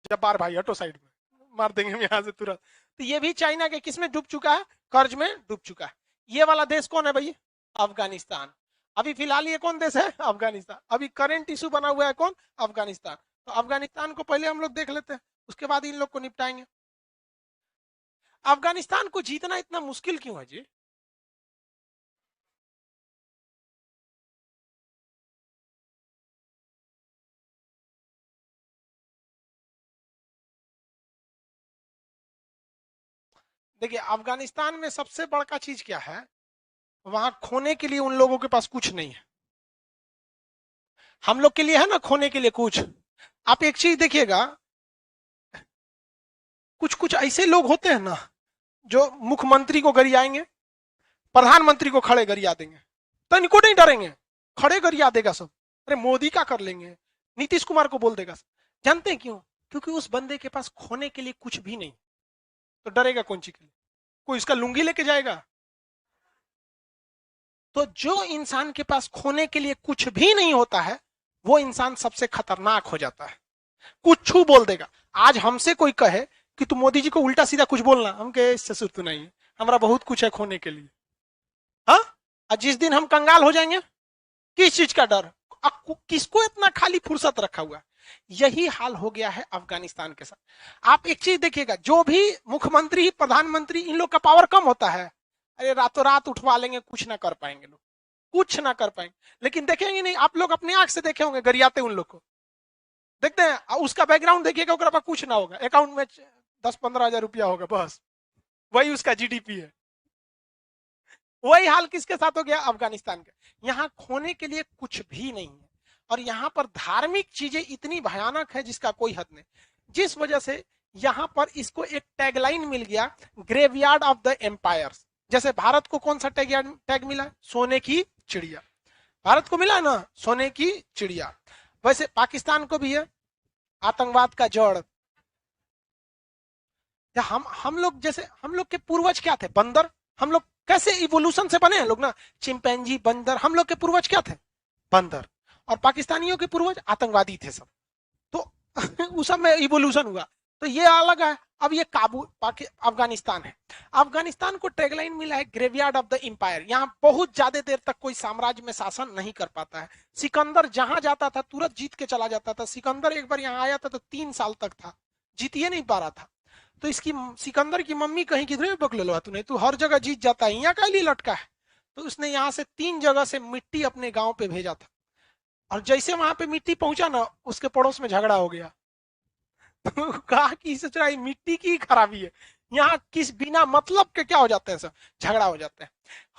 जब्बार भाई हटो साइड में, मार देंगे हम यहाँ से तुरंत। तो ये भी चाइना के किसमें डूब चुका है, कर्ज में डूब चुका है। ये वाला देश कौन है भाई, अफगानिस्तान। अभी फिलहाल ये कौन देश है, अफगानिस्तान। अभी करंट इशू बना हुआ है कौन, अफगानिस्तान। तो अफगानिस्तान को पहले हम लोग देख लेते हैं, उसके बाद इन लोग को निपटाएंगे। अफगानिस्तान को जीतना इतना मुश्किल क्यों है जी। देखिए अफगानिस्तान में सबसे बड़का चीज क्या है, वहां खोने के लिए उन लोगों के पास कुछ नहीं है। हम लोग के लिए है ना खोने के लिए कुछ। आप एक चीज देखिएगा, कुछ कुछ ऐसे लोग होते हैं ना जो मुख्यमंत्री को गरियाएंगे, प्रधानमंत्री को खड़े गरिया देंगे, तो इनको नहीं डरेंगे, खड़े गरिया देगा सब। अरे मोदी का कर लेंगे, नीतीश कुमार को बोल देगा। जानते हैं क्यों, क्योंकि उस बंदे के पास खोने के लिए कुछ भी नहीं, तो डरेगा कौन चीज के लिए। कोई इसका लुंगी लेके जाएगा। तो जो इंसान के पास खोने के लिए कुछ भी नहीं होता है, वो इंसान सबसे खतरनाक हो जाता है। कुछ छू बोल देगा। आज हमसे कोई कहे कि तू मोदी जी को उल्टा सीधा कुछ बोलना, हम कहे इससे सुर्त नहीं है, हमारा बहुत कुछ है खोने के लिए। हाँ, और जिस दिन हम कंगाल हो जाएंगे, किस चीज का डर, किसको इतना खाली फुर्सत रखा हुआ है। यही हाल हो गया है अफगानिस्तान के साथ। आप एक चीज देखिएगा, जो भी मुख्यमंत्री प्रधानमंत्री इन लोग का पावर कम होता है, अरे रातों रात उठवा लेंगे, कुछ ना कर पाएंगे लोग, कुछ ना कर पाएंगे। लेकिन देखेंगे नहीं, आप लोग अपने आंख से देखे होंगे गरियाते उन लोग को, देखते हैं उसका बैकग्राउंड देखिएगा, ओकरा पास कुछ ना होगा, अकाउंट में 10-15 हजार रुपया होगा बस, वही उसका जीडीपी है। वही हाल किसके साथ हो गया, अफगानिस्तान के। यहाँ खोने के लिए कुछ भी नहीं है, और यहाँ पर धार्मिक चीजें इतनी भयानक है जिसका कोई हद नहीं। जिस वजह से यहाँ पर इसको एक टैगलाइन मिल गया, ग्रेवयार्ड ऑफ द एम्पायर्स। जैसे भारत को कौन सा टैग मिला, सोने की चिड़िया। भारत को मिला ना सोने की चिड़िया, वैसे पाकिस्तान को भी है आतंकवाद का जड़। हम लोग जैसे, हम लोग के पूर्वज क्या थे, बंदर। हम लोग कैसे इवोल्यूशन से बने हैं लोग ना, चिंपैंजी बंदर, हम लोग के पूर्वज क्या थे, बंदर। और पाकिस्तानियों के पूर्वज आतंकवादी थे सब। तो उस सब में इवोल्यूशन हुआ। तो ये अलग है। अब ये काबुल अफगानिस्तान है। अफगानिस्तान को टैगलाइन मिला है ग्रेवयार्ड ऑफ द एम्पायर। यहाँ बहुत ज्यादा देर तक कोई साम्राज्य में शासन नहीं कर पाता है। सिकंदर जहां जाता था तुरंत जीत के चला जाता था। सिकंदर एक बार यहाँ आया था तो 3 साल तक था, जीत ही नहीं पा रहा था। तो इसकी सिकंदर की मम्मी कहीं किधर पकड़ लो तूने, तू हर जगह जीत जाता है, यहाँ का लिए लटका है। तो उसने यहाँ से 3 जगह से मिट्टी अपने गांव पे भेजा था। और जैसे वहां पे मिट्टी पहुंचा ना, उसके पड़ोस में झगड़ा हो गया। तो कहा कि सोच रहा है मिट्टी की खराबी है, यहाँ किस बिना मतलब के क्या हो जाते हैं, सब झगड़ा हो जाते हैं।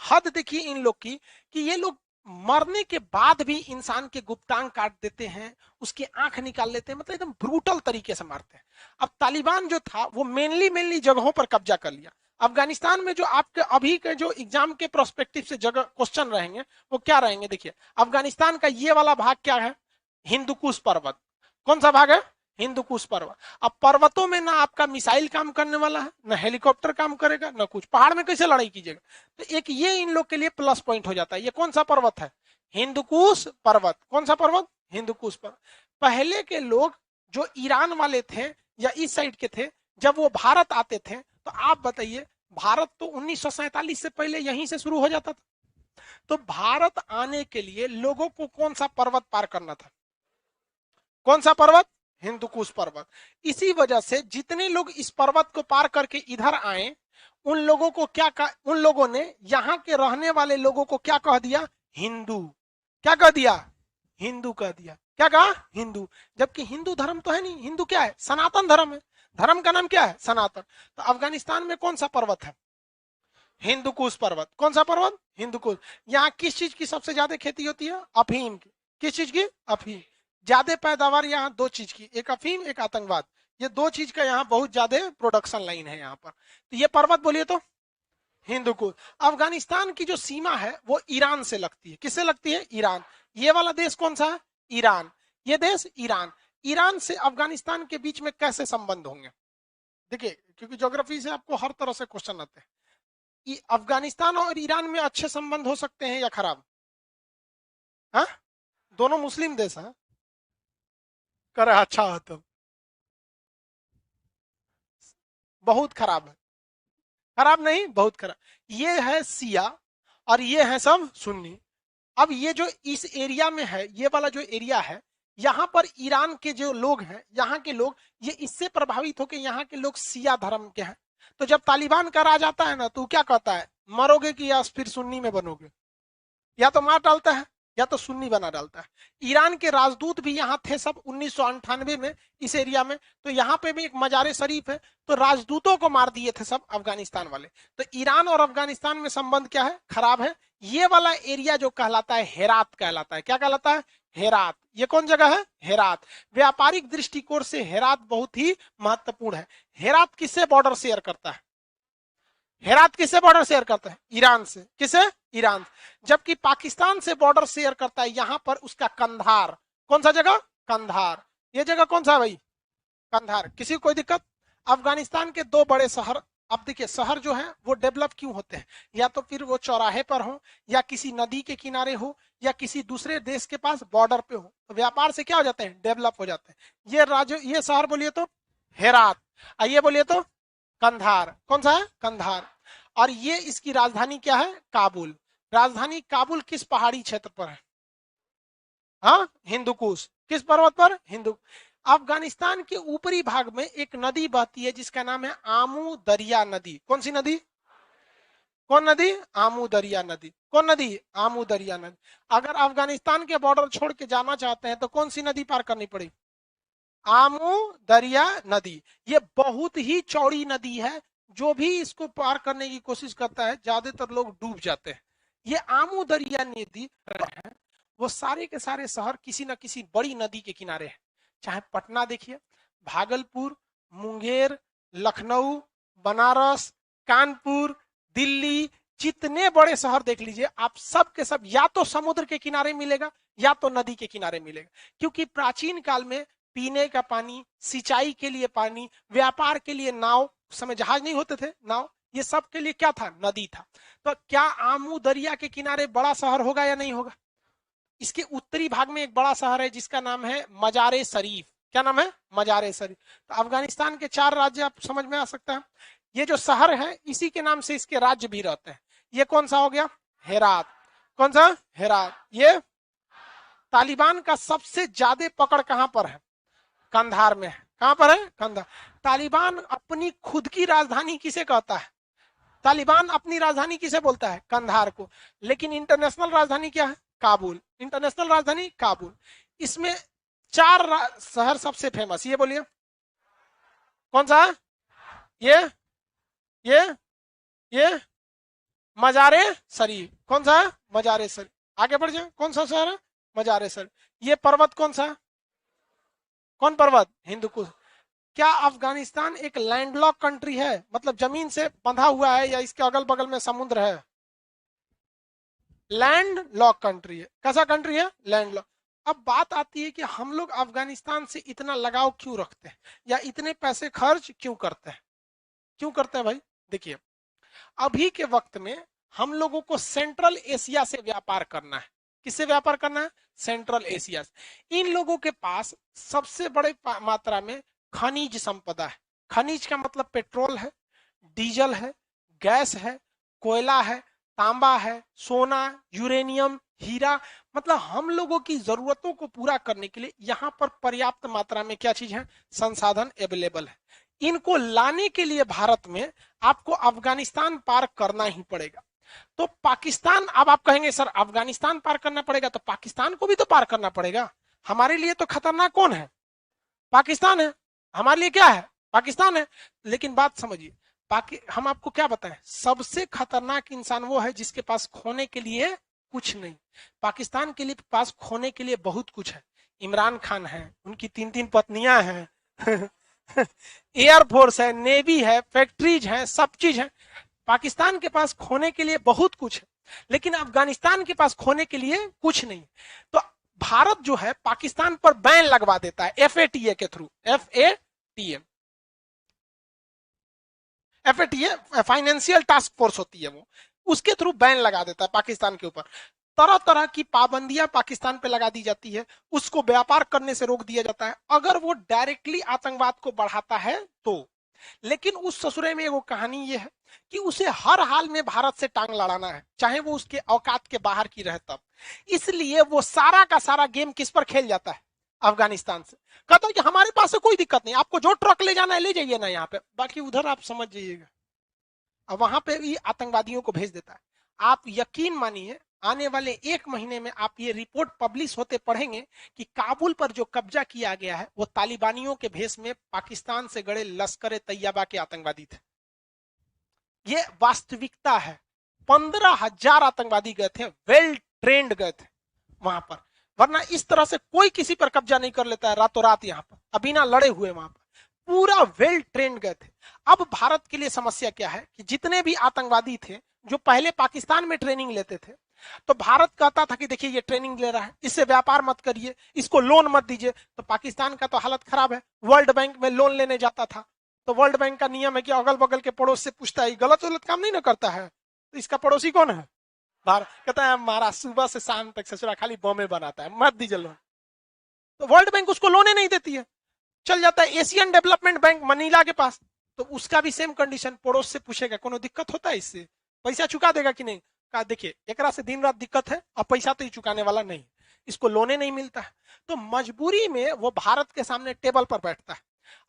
हद देखिए इन लोग की, कि ये लोग मरने के बाद भी इंसान के गुप्तांग काट देते हैं, उसकी आंख निकाल लेते हैं, मतलब एकदम ब्रूटल तरीके से मारते हैं। अब तालिबान जो था वो मेनली मेनली जगहों पर कब्जा कर लिया। अफगानिस्तान में जो आपके अभी के जो एग्जाम के प्रोस्पेक्टिव से जगह क्वेश्चन रहेंगे, वो क्या रहेंगे, देखिए अफगानिस्तान का ये वाला भाग क्या है, हिंदुकुश पर्वत। कौन सा भाग है, हिंदुकुश पर्वत। अब पर्वतों में ना आपका मिसाइल काम करने वाला है, ना हेलीकॉप्टर काम करेगा, ना कुछ। पहाड़ में कैसे लड़ाई कीजिएगा। तो एक ये इन लोग के लिए प्लस पॉइंट हो जाता है। ये कौन सा पर्वत है, हिंदुकुश पर्वत। कौन सा पर्वत, हिंदुकुश पर्वत। पहले के लोग जो ईरान वाले थे या इस साइड के थे, जब वो भारत आते थे, तो आप बताइए, भारत तो 1947 से पहले यहीं से शुरू हो जाता था। तो भारत आने के लिए लोगों को कौन सा पर्वत पार करना था, कौन सा पर्वत, हिंदुकुश पर्वत। इसी वजह से जितने लोग इस पर्वत को पार करके इधर आए, उन लोगों को क्या कहा, उन लोगों ने यहाँ के रहने वाले लोगों को क्या कह दिया, हिंदू। क्या कह दिया, हिंदू कह दिया। क्या कहा, हिंदू। जबकि हिंदू धर्म तो है नहीं, हिंदू क्या है, सनातन धर्म है। धर्म का नाम क्या है, सनातन। तो अफगानिस्तान में कौन सा पर्वत है, हिंदुकुश पर्वत। कौन सा पर्वत, हिंदुकुश। यहाँ किस चीज की सबसे ज्यादा खेती होती है, अफीम की। किस चीज की, अफीम। ज्यादा पैदावार यहाँ दो चीज की, एक अफीम एक आतंकवाद। ये दो चीज का यहाँ बहुत ज्यादा प्रोडक्शन लाइन है यहाँ पर। तो ये पर्वत बोलिए तो हिंदुकुश। अफगानिस्तान की जो सीमा है वो ईरान से लगती है। किससे लगती है, ईरान। ये वाला देश कौन सा है, ईरान। ये देश ईरान। ईरान से अफगानिस्तान के बीच में कैसे संबंध होंगे, देखिए क्योंकि ज्योग्राफी से आपको हर तरह से क्वेश्चन आते हैं। अफगानिस्तान और ईरान में अच्छे संबंध हो सकते हैं या खराब, हाँ। दोनों मुस्लिम देश हैं, करे अच्छा है तब। बहुत खराब है, खराब नहीं बहुत खराब। ये है सिया और ये है सब सुन्नी। अब ये जो इस एरिया में है, ये वाला जो एरिया है, यहाँ पर ईरान के जो लोग हैं, यहाँ के लोग, ये इससे प्रभावित होकर यहाँ के लोग सिया धर्म के हैं। तो जब तालिबान का राज आता है ना, तो क्या कहता है, मरोगे कि या फिर सुन्नी में बनोगे, या तो मार डालता है या तो सुन्नी बना डालता है। ईरान के राजदूत भी यहाँ थे सब 1998 में इस एरिया में। तो यहाँ पे भी एक मजार शरीफ है, तो राजदूतों को मार दिए थे सब अफगानिस्तान वाले। तो ईरान और अफगानिस्तान में संबंध क्या है, खराब है। ये वाला एरिया जो कहलाता है हेरात कहलाता है, क्या कहलाता है, हेरात। ये कौन जगह है, हेरात। व्यापारिक दृष्टिकोण से हेरात बहुत ही महत्वपूर्ण है। हेरात किससे बॉर्डर शेयर करता है, हेरात किससे बॉर्डर शेयर करता है, ईरान से। किसे, ईरान। जबकि पाकिस्तान से बॉर्डर शेयर करता है यहाँ पर उसका कंधार। कौन सा जगह, कंधार। ये जगह कौन सा है भाई, कंधार। किसी को कोई दिक्कत। अफगानिस्तान के दो बड़े शहर, अब देखिए शहर जो है वो डेवलप क्यों होते हैं, या तो फिर वो चौराहे पर हो, या किसी नदी के किनारे हो, या किसी दूसरे देश के पास बॉर्डर पे हो, तो व्यापार से क्या हो जाते हैं, डेवलप हो जाते हैं। ये राज्य, ये शहर बोलिए तो हेरात, आइए बोलिए तो कंधार। कौन सा है, कंधार। और ये इसकी राजधानी क्या है, काबुल। राजधानी काबुल किस पहाड़ी क्षेत्र पर है, हाँ, हिंदुकुश। किस पर्वत पर, हिंदू। अफगानिस्तान के ऊपरी भाग में एक नदी बहती है जिसका नाम है आमू दरिया नदी। कौन सी नदी, कौन नदी, आमू दरिया नदी। कौन नदी, आमू दरिया नदी। अगर अफगानिस्तान के बॉर्डर छोड़ के जाना चाहते हैं तो कौन सी नदी पार करनी पड़ेगी, आमू दरिया नदी। ये बहुत ही चौड़ी नदी है, जो भी इसको पार करने की कोशिश करता है ज्यादातर लोग डूब जाते हैं। ये आमू दरिया नदी है, वो सारे के सारे शहर किसी न किसी बड़ी नदी के किनारे हैं। चाहे पटना देखिए, भागलपुर, मुंगेर, लखनऊ, बनारस, कानपुर, दिल्ली, जितने बड़े शहर देख लीजिए आप, सब के सब या तो समुद्र के किनारे मिलेगा या तो नदी के किनारे मिलेगा। क्योंकि प्राचीन काल में पीने का पानी, सिंचाई के लिए पानी, व्यापार के लिए नाव, उस समय जहाज नहीं होते थे, नाव, ये सब के लिए क्या था, नदी था। तो क्या आमू दरिया के किनारे बड़ा शहर होगा या नहीं होगा। इसके उत्तरी भाग में एक बड़ा शहर है जिसका नाम है मजारे शरीफ। क्या नाम है, मजारे शरीफ। तो अफगानिस्तान के 4 राज्य आप समझ में आ सकता है। ये जो शहर है इसी के नाम से इसके राज्य भी रहते हैं। ये कौन सा हो गया, हेरात। कौन सा, हेरात। ये तालिबान का सबसे ज्यादा पकड़ कहां पर है, कंधार में है। कहां पर है, कंधार। तालिबान अपनी खुद की राजधानी किसे कहता है, तालिबान अपनी राजधानी किसे बोलता है, कंधार को। लेकिन इंटरनेशनल राजधानी क्या है, काबुल। इंटरनेशनल राजधानी काबुल। इसमें 4 शहर सबसे फेमस, ये बोलिए कौन सा है, ये मजारे शरीफ। कौन सा है, मजारे शरीफ। आगे बढ़ जाए, कौन सा शहर है, मजारे शरीफ। ये पर्वत कौन सा है, कौन पर्वत, हिंदुकुश। क्या अफगानिस्तान एक लैंडलॉक कंट्री है, मतलब जमीन से बंधा हुआ है, या इसके अगल बगल में समुद्र है, लैंड लॉक कंट्री है। कैसा कंट्री है, लैंड लॉक। अब बात आती है कि हम लोग अफगानिस्तान से इतना लगाव क्यों रखते हैं, या इतने पैसे खर्च क्यों करते हैं, क्यों करते हैं भाई। देखिए अभी के वक्त में हम लोगों को सेंट्रल एशिया से व्यापार करना है। किससे व्यापार करना है, सेंट्रल एशिया से। इन लोगों के पास सबसे बड़े मात्रा में खनिज संपदा है। खनिज का मतलब पेट्रोल है, डीजल है, गैस है, कोयला है, तांबा है, सोना, यूरेनियम, हीरा। मतलब हम लोगों की जरूरतों को पूरा करने के लिए यहाँ पर पर्याप्त मात्रा में क्या चीज है, संसाधन अवेलेबल है। इनको लाने के लिए भारत में आपको अफगानिस्तान पार करना ही पड़ेगा। तो पाकिस्तान, अब आप कहेंगे सर अफगानिस्तान पार करना पड़ेगा तो पाकिस्तान को भी तो पार करना पड़ेगा। हमारे लिए तो खतरनाक कौन है, पाकिस्तान है। हमारे लिए क्या है, पाकिस्तान है। लेकिन बात समझिए, हम आपको क्या बताएं, सबसे खतरनाक इंसान वो है जिसके पास खोने के लिए कुछ नहीं। पाकिस्तान के लिए पास खोने के लिए बहुत कुछ है। इमरान खान है, उनकी 3-3 पत्नियां हैं एयरफोर्स है, नेवी है, फैक्ट्रीज है, सब चीज है। पाकिस्तान के पास खोने के लिए बहुत कुछ है, लेकिन अफगानिस्तान के पास खोने के लिए कुछ नहीं। तो भारत जो है पाकिस्तान पर बैन लगवा देता है FATA के through. FATA financial task force होती है, वो उसके थ्रू बैन लगा देता है पाकिस्तान के ऊपर। तरह तरह की पाबंदियां पाकिस्तान पे लगा दी जाती है, उसको व्यापार करने से रोक दिया जाता है। अगर वो डायरेक्टली आतंकवाद को बढ़ाता है तो लेकिन उस ससुरे में वो कहानी ये है कि उसे हर हाल में भारत से टांग लड़ाना है, चाहे वो उसके औकात के बाहर की रहे तब। इसलिए वो सारा का सारा गेम किस पर खेल जाता है? अफगानिस्तान से। कहता है कि हमारे पास से कोई दिक्कत नहीं, आपको जो ट्रक ले जाना है ले जाइए ना यहाँ पे, बाकी उधर आप समझ जाइएगा। अब वहां पे भी आतंकवादियों को भेज देता है। आप यकीन मानिए, आने वाले 1 महीने में आप ये रिपोर्ट पब्लिश होते पढ़ेंगे कि काबुल पर जो कब्जा किया गया है वो तालिबानियों के भेष में पाकिस्तान से गड़े लश्कर तैयबा के आतंकवादी थे। ये वास्तविकता है। 15,000 आतंकवादी गए थे, वेल ट्रेंड गए थे वहां पर, वरना इस तरह से कोई किसी पर कब्जा नहीं कर लेता है रातों रात यहाँ पर, अभी ना लड़े हुए वहां पर, पूरा वेल ट्रेंड गए थे। अब भारत के लिए समस्या क्या है कि जितने भी आतंकवादी थे जो पहले पाकिस्तान में ट्रेनिंग लेते थे, तो भारत कहता था कि देखिए ये ट्रेनिंग ले रहा है, इससे व्यापार मत करिए, इसको लोन मत दीजिए। तो पाकिस्तान का तो हालत खराब है, वर्ल्ड बैंक में लोन लेने जाता था, तो वर्ल्ड बैंक का नियम है कि अगल बगल के पड़ोस से पूछता है, गलत गलत काम नहीं ना करता है, तो इसका पड़ोसी कौन है? भारत। कहता है हमारा सुबह से शाम तक ससुरा खाली बॉम्बे बनाता है, मत दीजिए लोन। तो वर्ल्ड बैंक उसको लोने नहीं देती है, चल जाता है एशियन डेवलपमेंट बैंक मनीला के पास, तो उसका भी सेम कंडीशन, पड़ोस से पूछेगा कोनो दिक्कत होता है इससे, पैसा चुका देगा कि नहीं? कहा देखिए एकरा से दिन रात दिक्कत है, अब पैसा तो ही चुकाने वाला नहीं, इसको लोने नहीं मिलता है। तो मजबूरी में वो भारत के सामने टेबल पर बैठता है,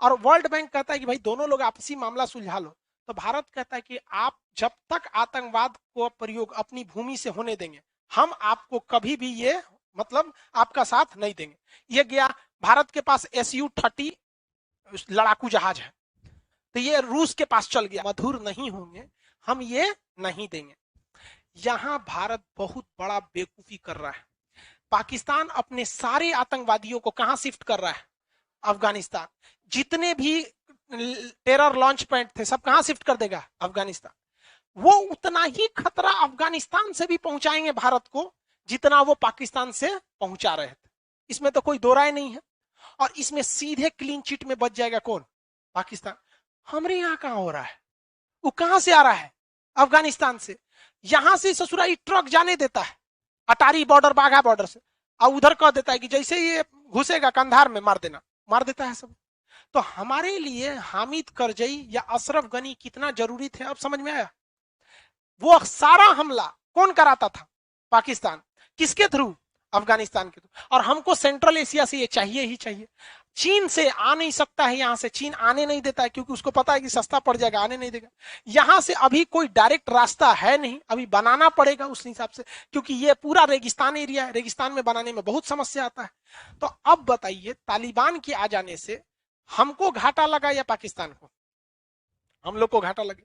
और वर्ल्ड बैंक कहता है कि भाई दोनों लोग आपसी मामला सुलझा लो। तो भारत कहता है कि आप जब तक आतंकवाद को प्रयोग अपनी भूमि से होने देंगे, हम आपको कभी भी ये मतलब आपका साथ नहीं देंगे। ये गया, भारत के पास SU-30 लड़ाकू जहाज है, तो ये रूस के पास चल गया, मधुर नहीं होंगे, हम ये नहीं देंगे। यहां भारत बहुत बड़ा बेवकूफी कर रहा है। पाकिस्तान अपने सारे आतंकवादियों को कहां शिफ्ट कर रहा है? अफगानिस्तान। जितने भी टेरर लॉन्च पॉइंट थे सब कहां शिफ्ट कर देगा? अफगानिस्तान। वो उतना ही खतरा अफगानिस्तान से भी पहुंचाएंगे भारत को जितना वो पाकिस्तान से पहुंचा रहे थे, इसमें तो कोई दो राय नहीं है। और इसमें सीधे क्लीन चिट में बच जाएगा कौन? पाकिस्तान। हमारे यहां कहां हो रहा है? वो कहां से आ रहा है? अफगानिस्तान से। यहां से ससुराई ट्रक जाने देता है अटारी बॉर्डर, बाघा बॉर्डर से, और उधर कह देता है कि जैसे ये घुसेगा कंधार में मार देना, मार देता है सब। तो हमारे लिए हामिद करजई या अशरफ गनी कितना जरूरी थे, अब समझ में आया? वो सारा हमला कौन कराता था? पाकिस्तान। किसके थ्रू? अफगानिस्तान के थ्रू। और हमको सेंट्रल एशिया से ये चाहिए ही चाहिए। चीन से आ नहीं सकता है, यहां से चीन आने नहीं देता है, क्योंकि उसको पता है कि सस्ता पड़ जाएगा, आने नहीं देगा। यहां से अभी कोई डायरेक्ट रास्ता है नहीं, अभी बनाना पड़ेगा उस हिसाब से, क्योंकि ये पूरा रेगिस्तान एरिया है, रेगिस्तान में बनाने में बहुत समस्या आता है। तो अब बताइए, तालिबान के आ जाने से हमको घाटा लगा या पाकिस्तान को? हम लोग को घाटा लगे।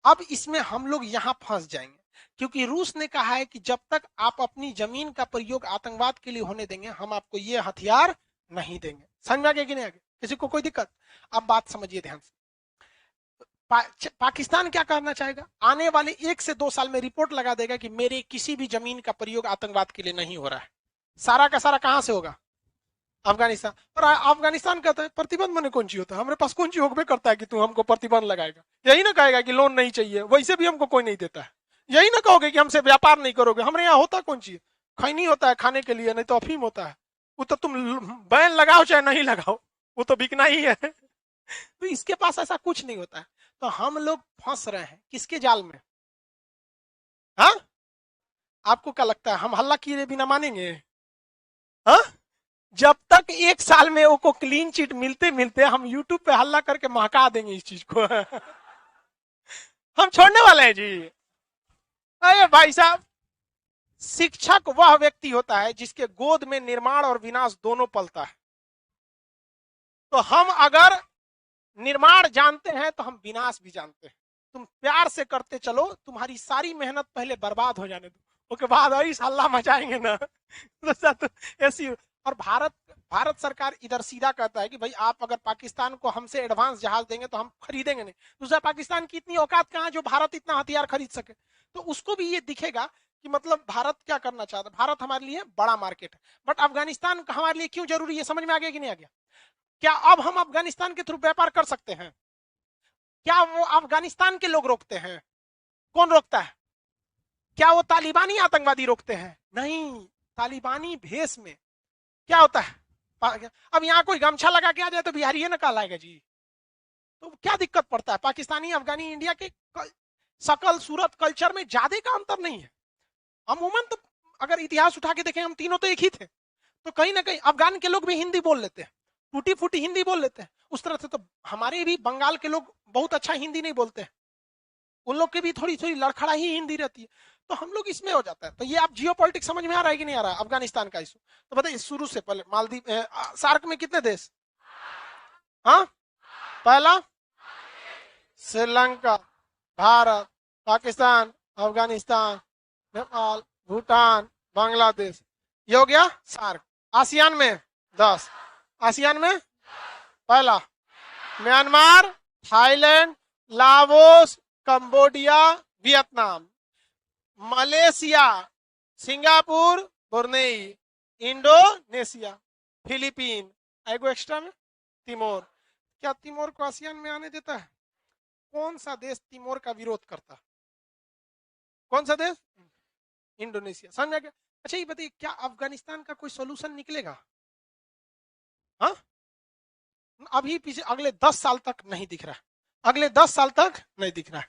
अब इसमें हम लोग यहां फंस जाएंगे, क्योंकि रूस ने कहा है कि जब तक आप अपनी जमीन का प्रयोग आतंकवाद के लिए होने देंगे, हम आपको ये हथियार नहीं देंगे। समझ में आ गया कि नहीं आ गया? किसी को कोई दिक्कत? अब बात समझिए ध्यान से। पाकिस्तान क्या करना चाहेगा? आने वाले 1 से 2 साल में रिपोर्ट लगा देगा कि मेरे किसी भी जमीन का प्रयोग आतंकवाद के लिए नहीं हो रहा है। सारा का सारा कहां से होगा? अफगानिस्तान। और अफगानिस्तान कहता है प्रतिबंध मैंने कौन चीज होता है, हमारे पास कौन चीज होबे करता है कि तू हमको प्रतिबंध लगाएगा? यही ना कहेगा कि लोन नहीं चाहिए, वैसे भी हमको कोई नहीं देता है। यही ना कहोगे कि हमसे व्यापार नहीं करोगे? हमारे यहाँ होता कौन चीज? खैनी होता है खाने के लिए, नहीं तो अफीम होता है। वो तो तुम बैन लगाओ चाहे नहीं लगाओ, वो तो बिकना ही है। तो इसके पास ऐसा कुछ नहीं होता है। तो हम लोग फंस रहे हैं किसके जाल में? हाँ, आपको क्या लगता है हम हल्ला किए बिना मानेंगे? हाँ, जब तक 1 साल में वो क्लीन चिट मिलते मिलते हम यूट्यूब पे हल्ला करके महका देंगे इस चीज को। हम छोड़ने वाले हैं जी। अरे भाई साहब, शिक्षक वह व्यक्ति होता है जिसके गोद में निर्माण और विनाश दोनों पलता है। तो हम अगर निर्माण जानते हैं तो हम विनाश भी जानते हैं। तुम प्यार से करते चलो, तुम्हारी सारी मेहनत पहले बर्बाद हो जाने दो, उसके बाद ऐसा हल्ला मचाएंगे ना। तो ऐसी। और भारत सरकार इधर सीधा कहता है कि भाई आप अगर पाकिस्तान को हमसे एडवांस जहाज देंगे तो हम खरीदेंगे नहीं। दूसरा, पाकिस्तान की इतनी औकात कहां जो भारत इतना हथियार खरीद सके? तो उसको भी ये दिखेगा कि मतलब भारत क्या करना चाहता है। भारत हमारे लिए बड़ा मार्केट है, बट अफगानिस्तान हमारे लिए क्यों जरूरी है? समझ में आ गया कि नहीं आ गया? क्या अब हम अफगानिस्तान के थ्रू व्यापार कर सकते हैं? क्या वो अफगानिस्तान के लोग रोकते हैं? कौन रोकता है? क्या वो तालिबानी आतंकवादी रोकते हैं? नहीं। तालिबानी भेष में क्या होता है? अब यहाँ कोई गमछा लगा के आ जाए तो बिहारी है ना कहलाएगा जी। तो क्या दिक्कत पड़ता है? पाकिस्तानी, अफगानी, इंडिया के शकल सूरत कल्चर में ज्यादा का अंतर नहीं है। अमूमन तो अगर इतिहास उठा के देखें, हम तीनों तो एक ही थे। तो कहीं ना कहीं अफगान के लोग भी हिंदी बोल लेते हैं, टूटी फूटी हिंदी बोल लेते हैं। उस तरह से तो हमारे भी बंगाल के लोग बहुत अच्छा हिंदी नहीं बोलते हैं, उन लोग की भी थोड़ी थोड़ी लड़खड़ा ही हिंदी रहती है। तो हम लोग इसमें हो जाता है। तो ये आप जियो पॉलिटिक्स समझ में आ रहा है कि नहीं आ रहा है अफगानिस्तान का इशू? तो बताइए शुरू से पहले मालदीव, सार्क में कितने देश? हाँ, पहला श्रीलंका, भारत, पाकिस्तान, अफगानिस्तान, नेपाल, भूटान, बांग्लादेश, ये हो गया सार्क। आसियान में 10, आसियान में पहला Myanmar, Thailand, Laos, Cambodia, Vietnam, Malaysia, Singapore, Brunei, Indonesia, Philippine, एगो एक्स्ट्रा में तिमोर। क्या तिमोर को आसियान में आने देता है? कौन सा देश तिमोर का विरोध करता? कौन सा देश? इंडोनेशिया। समझ में गया? अच्छा ये बताइए, क्या अफगानिस्तान का कोई सोल्यूशन निकलेगा? हाँ, अभी पीछे अगले 10 साल तक नहीं दिख रहा है, अगले 10 साल तक नहीं दिख रहा है।